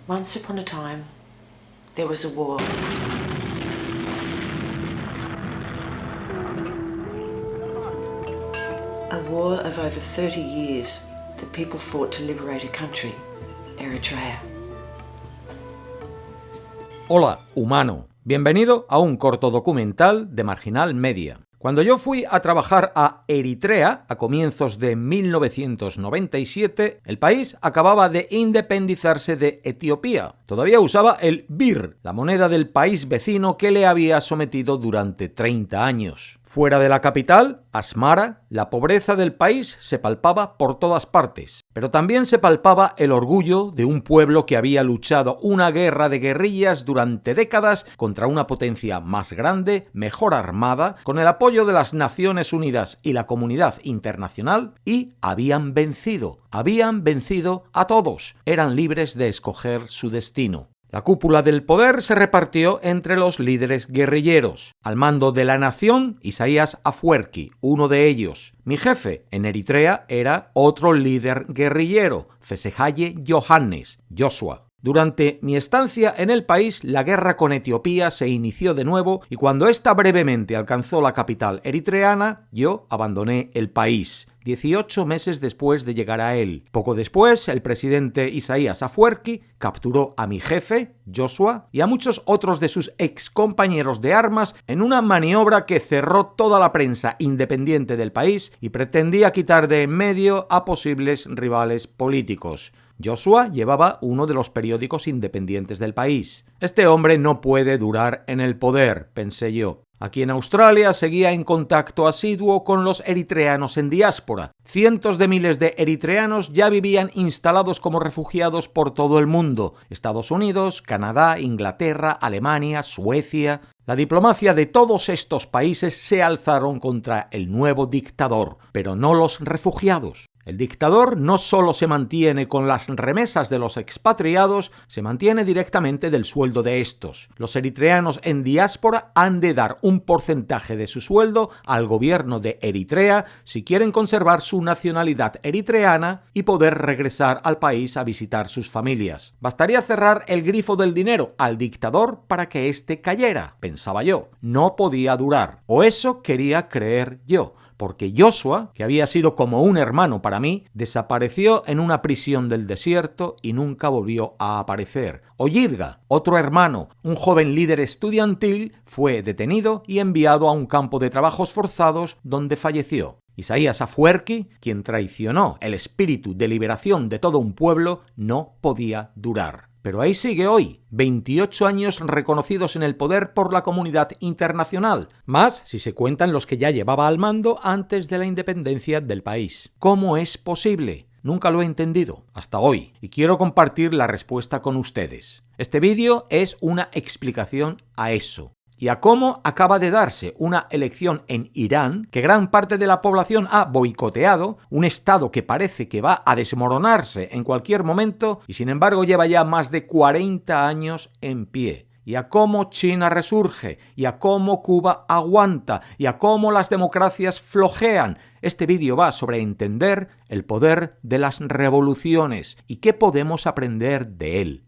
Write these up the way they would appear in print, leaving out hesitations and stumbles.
Once upon a time, there was a war. A war of over 30 years that people fought to liberate a country, Eritrea. Hola, humano. Bienvenido a un corto documental de Marginal Media. Cuando yo fui a trabajar a Eritrea a comienzos de 1997, el país acababa de independizarse de Etiopía. Todavía usaba el birr, la moneda del país vecino que le había sometido durante 30 años. Fuera de la capital, Asmara, la pobreza del país se palpaba por todas partes, pero también se palpaba el orgullo de un pueblo que había luchado una guerra de guerrillas durante décadas contra una potencia más grande, mejor armada, con el apoyo de las Naciones Unidas y la comunidad internacional, y habían vencido a todos, eran libres de escoger su destino. La cúpula del poder se repartió entre los líderes guerrilleros. Al mando de la nación, Isaías Afwerki, uno de ellos. Mi jefe en Eritrea era otro líder guerrillero, Fesehaye Yohannes, Joshua. Durante mi estancia en el país, la guerra con Etiopía se inició de nuevo y cuando ésta brevemente alcanzó la capital eritreana, yo abandoné el país. 18 meses después de llegar a él. Poco después, el presidente Isaías Afwerki capturó a mi jefe, Joshua, y a muchos otros de sus excompañeros de armas en una maniobra que cerró toda la prensa independiente del país y pretendía quitar de en medio a posibles rivales políticos. Joshua llevaba uno de los periódicos independientes del país. Este hombre no puede durar en el poder, pensé yo. Aquí en Australia seguía en contacto asiduo con los eritreanos en diáspora. Cientos de miles de eritreanos ya vivían instalados como refugiados por todo el mundo. Estados Unidos, Canadá, Inglaterra, Alemania, Suecia. La diplomacia de todos estos países se alzaron contra el nuevo dictador, pero no los refugiados. El dictador no solo se mantiene con las remesas de los expatriados, se mantiene directamente del sueldo de estos. Los eritreanos en diáspora han de dar un porcentaje de su sueldo al gobierno de Eritrea si quieren conservar su nacionalidad eritreana y poder regresar al país a visitar sus familias. Bastaría cerrar el grifo del dinero al dictador para que éste cayera, pensaba yo. No podía durar, o eso quería creer yo. Porque Joshua, que había sido como un hermano para mí, desapareció en una prisión del desierto y nunca volvió a aparecer. Oyirga, otro hermano, un joven líder estudiantil, fue detenido y enviado a un campo de trabajos forzados donde falleció. Isaías Afwerki, quien traicionó el espíritu de liberación de todo un pueblo, no podía durar. Pero ahí sigue hoy, 28 años reconocidos en el poder por la comunidad internacional, más si se cuentan los que ya llevaba al mando antes de la independencia del país. ¿Cómo es posible? Nunca lo he entendido, hasta hoy, y quiero compartir la respuesta con ustedes. Este vídeo es una explicación a eso. Y a cómo acaba de darse una elección en Irán que gran parte de la población ha boicoteado, un estado que parece que va a desmoronarse en cualquier momento y sin embargo lleva ya más de 40 años en pie. Y a cómo China resurge, y a cómo Cuba aguanta, y a cómo las democracias flojean. Este vídeo va sobre entender el poder de las revoluciones y qué podemos aprender de él.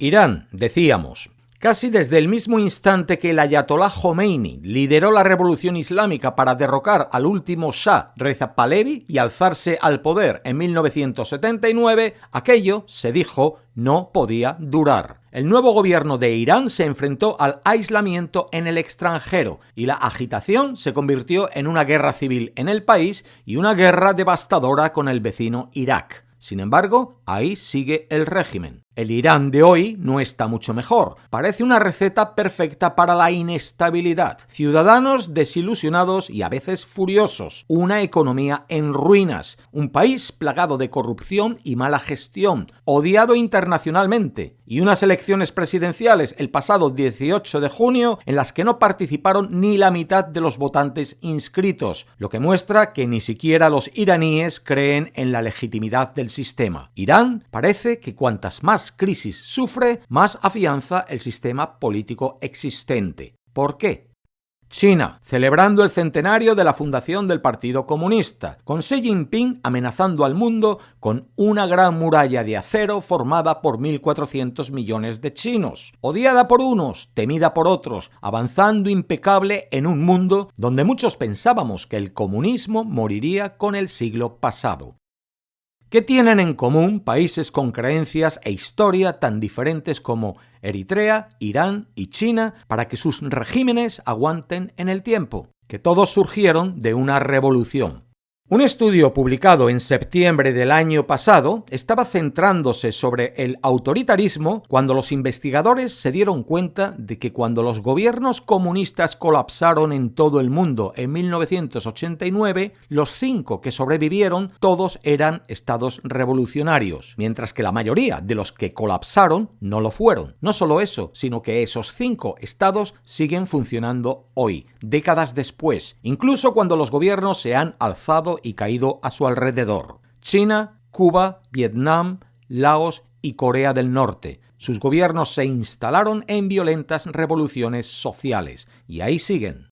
Irán, decíamos. Casi desde el mismo instante que el ayatolá Jomeini lideró la revolución islámica para derrocar al último Shah, Reza Pahlavi, y alzarse al poder en 1979, aquello, se dijo, no podía durar. El nuevo gobierno de Irán se enfrentó al aislamiento en el extranjero y la agitación se convirtió en una guerra civil en el país y una guerra devastadora con el vecino Irak. Sin embargo, ahí sigue el régimen. El Irán de hoy no está mucho mejor. Parece una receta perfecta para la inestabilidad. Ciudadanos desilusionados y a veces furiosos. Una economía en ruinas. Un país plagado de corrupción y mala gestión. Odiado internacionalmente. Y unas elecciones presidenciales el pasado 18 de junio en las que no participaron ni la mitad de los votantes inscritos, lo que muestra que ni siquiera los iraníes creen en la legitimidad del sistema. Irán parece que cuantas más crisis sufre, más afianza el sistema político existente. ¿Por qué? China, celebrando el centenario de la fundación del Partido Comunista, con Xi Jinping amenazando al mundo con una gran muralla de acero formada por 1.400 millones de chinos, odiada por unos, temida por otros, avanzando impecable en un mundo donde muchos pensábamos que el comunismo moriría con el siglo pasado. ¿Qué tienen en común países con creencias e historia tan diferentes como Eritrea, Irán y China para que sus regímenes aguanten en el tiempo? Que todos surgieron de una revolución. Un estudio publicado en septiembre del año pasado estaba centrándose sobre el autoritarismo cuando los investigadores se dieron cuenta de que cuando los gobiernos comunistas colapsaron en todo el mundo en 1989, los 5 que sobrevivieron todos eran estados revolucionarios, mientras que la mayoría de los que colapsaron no lo fueron. No solo eso, sino que esos 5 estados siguen funcionando hoy, décadas después, incluso cuando los gobiernos se han alzado y caído a su alrededor. China, Cuba, Vietnam, Laos y Corea del Norte. Sus gobiernos se instalaron en violentas revoluciones sociales y ahí siguen.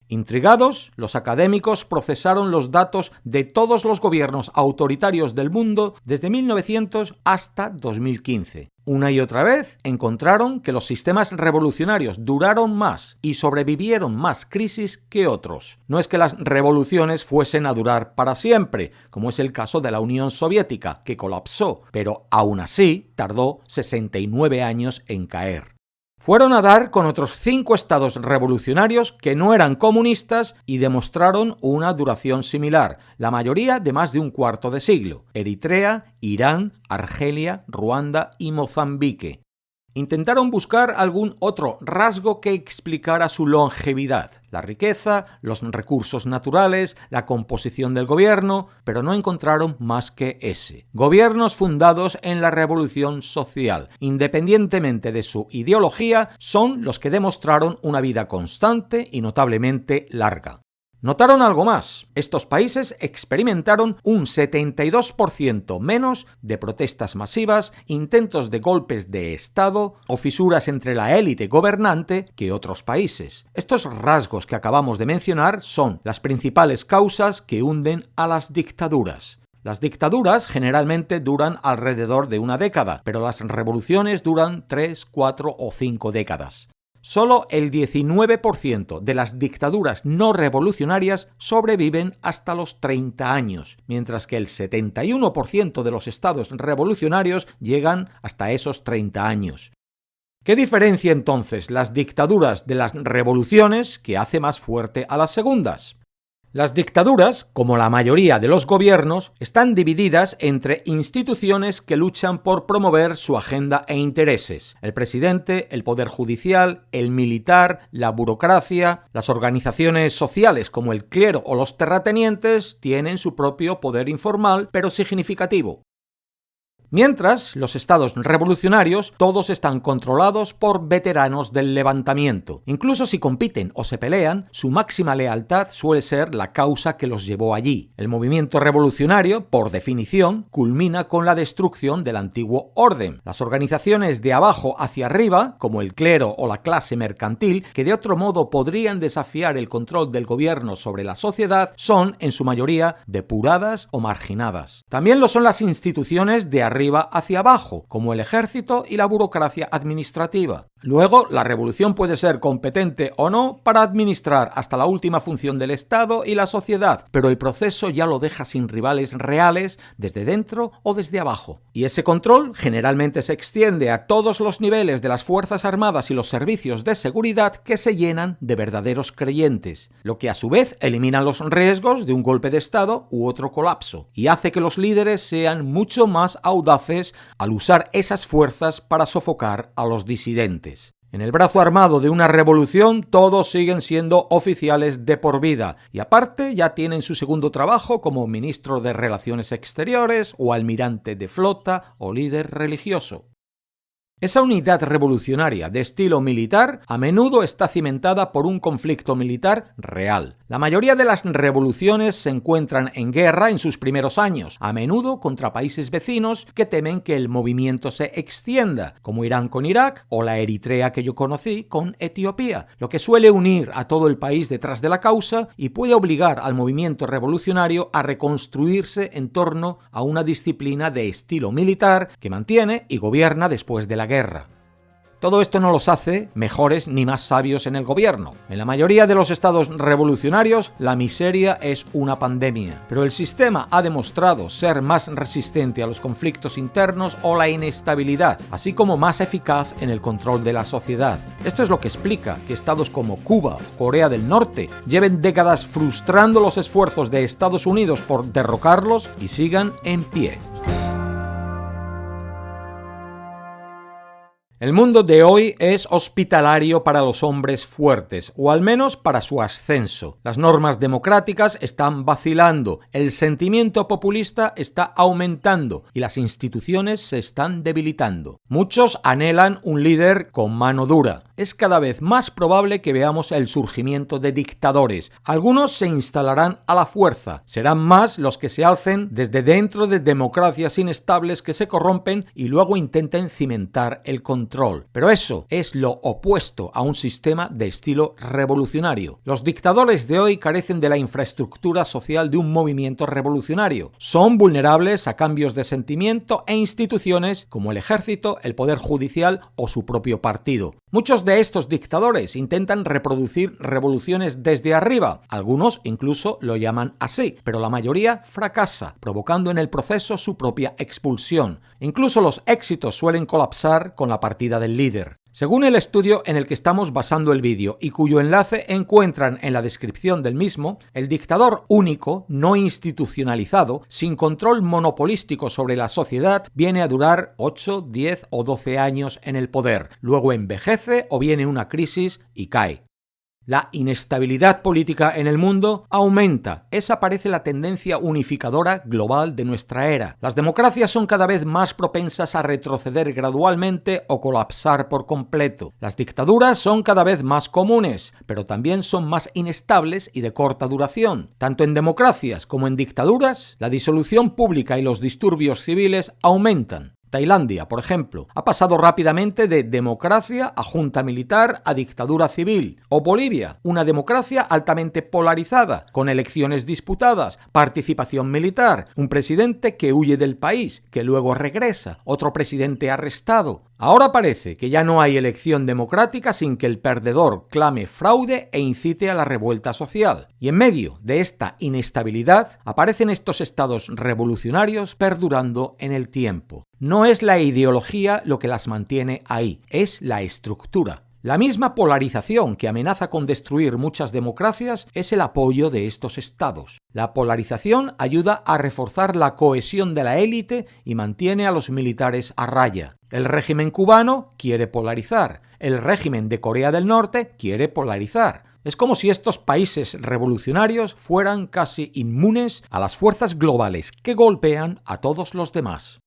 Intrigados, los académicos procesaron los datos de todos los gobiernos autoritarios del mundo desde 1900 hasta 2015. Una y otra vez encontraron que los sistemas revolucionarios duraron más y sobrevivieron más crisis que otros. No es que las revoluciones fuesen a durar para siempre, como es el caso de la Unión Soviética, que colapsó, pero aún así tardó 69 años en caer. Fueron a dar con otros 5 estados revolucionarios que no eran comunistas y demostraron una duración similar, la mayoría de más de un cuarto de siglo: Eritrea, Irán, Argelia, Ruanda y Mozambique. Intentaron buscar algún otro rasgo que explicara su longevidad, la riqueza, los recursos naturales, la composición del gobierno, pero no encontraron más que ese. Gobiernos fundados en la revolución social, independientemente de su ideología, son los que demostraron una vida constante y notablemente larga. Notaron algo más. Estos países experimentaron un 72% menos de protestas masivas, intentos de golpes de Estado o fisuras entre la élite gobernante que otros países. Estos rasgos que acabamos de mencionar son las principales causas que hunden a las dictaduras. Las dictaduras generalmente duran alrededor de una década, pero las revoluciones duran 3, 4 o 5 décadas. Solo el 19% de las dictaduras no revolucionarias sobreviven hasta los 30 años, mientras que el 71% de los estados revolucionarios llegan hasta esos 30 años. ¿Qué diferencia entonces las dictaduras de las revoluciones que hace más fuerte a las segundas? Las dictaduras, como la mayoría de los gobiernos, están divididas entre instituciones que luchan por promover su agenda e intereses. El presidente, el poder judicial, el militar, la burocracia, las organizaciones sociales como el clero o los terratenientes tienen su propio poder informal, pero significativo. Mientras, los estados revolucionarios todos están controlados por veteranos del levantamiento. Incluso si compiten o se pelean, su máxima lealtad suele ser la causa que los llevó allí. El movimiento revolucionario, por definición, culmina con la destrucción del antiguo orden. Las organizaciones de abajo hacia arriba, como el clero o la clase mercantil, que de otro modo podrían desafiar el control del gobierno sobre la sociedad, son, en su mayoría, depuradas o marginadas. También lo son las instituciones de arriba hacia abajo, como el ejército y la burocracia administrativa. Luego, la revolución puede ser competente o no para administrar hasta la última función del Estado y la sociedad, pero el proceso ya lo deja sin rivales reales desde dentro o desde abajo. Y ese control generalmente se extiende a todos los niveles de las Fuerzas Armadas y los servicios de seguridad, que se llenan de verdaderos creyentes, lo que a su vez elimina los riesgos de un golpe de Estado u otro colapso, y hace que los líderes sean mucho más audaces al usar esas fuerzas para sofocar a los disidentes. En el brazo armado de una revolución todos siguen siendo oficiales de por vida y aparte ya tienen su segundo trabajo como ministro de Relaciones Exteriores o almirante de flota o líder religioso. Esa unidad revolucionaria de estilo militar a menudo está cimentada por un conflicto militar real. La mayoría de las revoluciones se encuentran en guerra en sus primeros años, a menudo contra países vecinos que temen que el movimiento se extienda, como Irán con Irak o la Eritrea que yo conocí con Etiopía, lo que suele unir a todo el país detrás de la causa y puede obligar al movimiento revolucionario a reconstruirse en torno a una disciplina de estilo militar que mantiene y gobierna después de la guerra. Todo esto no los hace mejores ni más sabios en el gobierno. En la mayoría de los estados revolucionarios, la miseria es una pandemia, pero el sistema ha demostrado ser más resistente a los conflictos internos o la inestabilidad, así como más eficaz en el control de la sociedad. Esto es lo que explica que estados como Cuba o Corea del Norte lleven décadas frustrando los esfuerzos de Estados Unidos por derrocarlos y sigan en pie. El mundo de hoy es hospitalario para los hombres fuertes, o al menos para su ascenso. Las normas democráticas están vacilando, el sentimiento populista está aumentando y las instituciones se están debilitando. Muchos anhelan un líder con mano dura. Es cada vez más probable que veamos el surgimiento de dictadores. Algunos se instalarán a la fuerza. Serán más los que se alcen desde dentro de democracias inestables que se corrompen y luego intenten cimentar el control. Pero eso es lo opuesto a un sistema de estilo revolucionario. Los dictadores de hoy carecen de la infraestructura social de un movimiento revolucionario. Son vulnerables a cambios de sentimiento e instituciones como el ejército, el poder judicial o su propio partido. Muchos de estos dictadores intentan reproducir revoluciones desde arriba. Algunos incluso lo llaman así, pero la mayoría fracasa, provocando en el proceso su propia expulsión. Incluso los éxitos suelen colapsar con la partida del líder. Según el estudio en el que estamos basando el vídeo y cuyo enlace encuentran en la descripción del mismo, el dictador único, no institucionalizado, sin control monopolístico sobre la sociedad, viene a durar 8, 10 o 12 años en el poder, luego envejece o viene una crisis y cae. La inestabilidad política en el mundo aumenta. Esa parece la tendencia unificadora global de nuestra era. Las democracias son cada vez más propensas a retroceder gradualmente o colapsar por completo. Las dictaduras son cada vez más comunes, pero también son más inestables y de corta duración. Tanto en democracias como en dictaduras, la disolución pública y los disturbios civiles aumentan. Tailandia, por ejemplo, ha pasado rápidamente de democracia a junta militar a dictadura civil. O Bolivia, una democracia altamente polarizada, con elecciones disputadas, participación militar, un presidente que huye del país, que luego regresa, otro presidente arrestado. Ahora parece que ya no hay elección democrática sin que el perdedor clame fraude e incite a la revuelta social. Y en medio de esta inestabilidad aparecen estos estados revolucionarios perdurando en el tiempo. No es la ideología lo que las mantiene ahí, es la estructura. La misma polarización que amenaza con destruir muchas democracias es el apoyo de estos estados. La polarización ayuda a reforzar la cohesión de la élite y mantiene a los militares a raya. El régimen cubano quiere polarizar. El régimen de Corea del Norte quiere polarizar. Es como si estos países revolucionarios fueran casi inmunes a las fuerzas globales que golpean a todos los demás.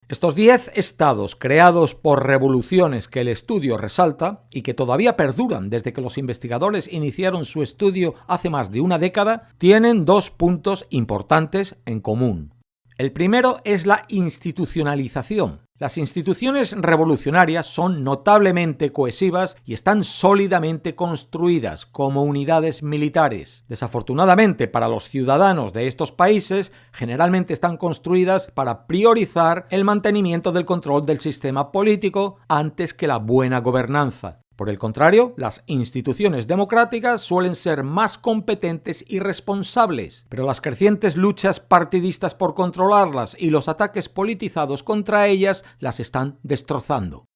Estos 10 estados creados por revoluciones que el estudio resalta y que todavía perduran desde que los investigadores iniciaron su estudio hace más de una década, tienen dos puntos importantes en común. El primero es la institucionalización. Las instituciones revolucionarias son notablemente cohesivas y están sólidamente construidas como unidades militares. Desafortunadamente para los ciudadanos de estos países, generalmente están construidas para priorizar el mantenimiento del control del sistema político antes que la buena gobernanza. Por el contrario, las instituciones democráticas suelen ser más competentes y responsables, pero las crecientes luchas partidistas por controlarlas y los ataques politizados contra ellas las están destrozando.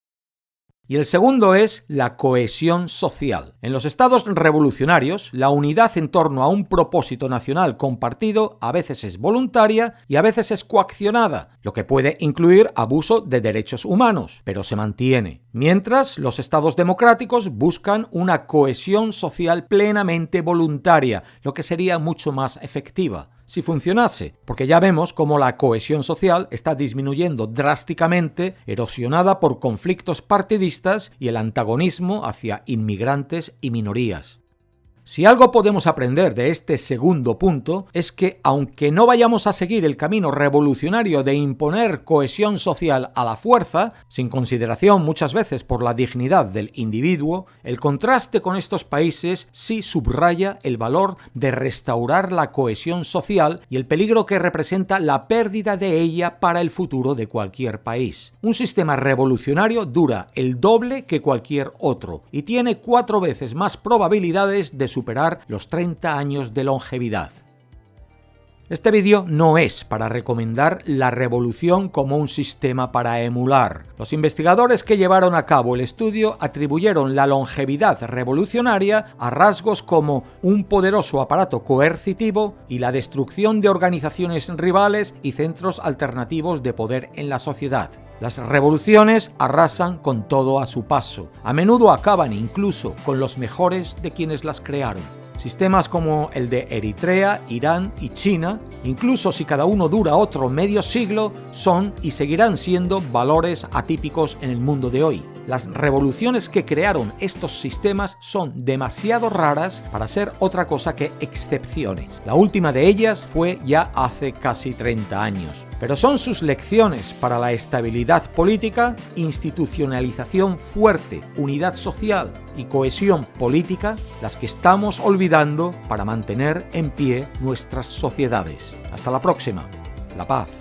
Y el segundo es la cohesión social. En los estados revolucionarios, la unidad en torno a un propósito nacional compartido a veces es voluntaria y a veces es coaccionada, lo que puede incluir abuso de derechos humanos, pero se mantiene. Mientras, los estados democráticos buscan una cohesión social plenamente voluntaria, lo que sería mucho más efectiva si funcionase, porque ya vemos cómo la cohesión social está disminuyendo drásticamente, erosionada por conflictos partidistas y el antagonismo hacia inmigrantes y minorías. Si algo podemos aprender de este segundo punto es que, aunque no vayamos a seguir el camino revolucionario de imponer cohesión social a la fuerza, sin consideración muchas veces por la dignidad del individuo, el contraste con estos países sí subraya el valor de restaurar la cohesión social y el peligro que representa la pérdida de ella para el futuro de cualquier país. Un sistema revolucionario dura el doble que cualquier otro y tiene 4 veces más probabilidades de superar los 30 años de longevidad. Este vídeo no es para recomendar la revolución como un sistema para emular. Los investigadores que llevaron a cabo el estudio atribuyeron la longevidad revolucionaria a rasgos como un poderoso aparato coercitivo y la destrucción de organizaciones rivales y centros alternativos de poder en la sociedad. Las revoluciones arrasan con todo a su paso. A menudo acaban incluso con los mejores de quienes las crearon. Sistemas como el de Eritrea, Irán y China, incluso si cada uno dura otro medio siglo, son y seguirán siendo valores atípicos en el mundo de hoy. Las revoluciones que crearon estos sistemas son demasiado raras para ser otra cosa que excepciones. La última de ellas fue ya hace casi 30 años. Pero son sus lecciones para la estabilidad política, institucionalización fuerte, unidad social y cohesión política las que estamos olvidando para mantener en pie nuestras sociedades. Hasta la próxima. La paz.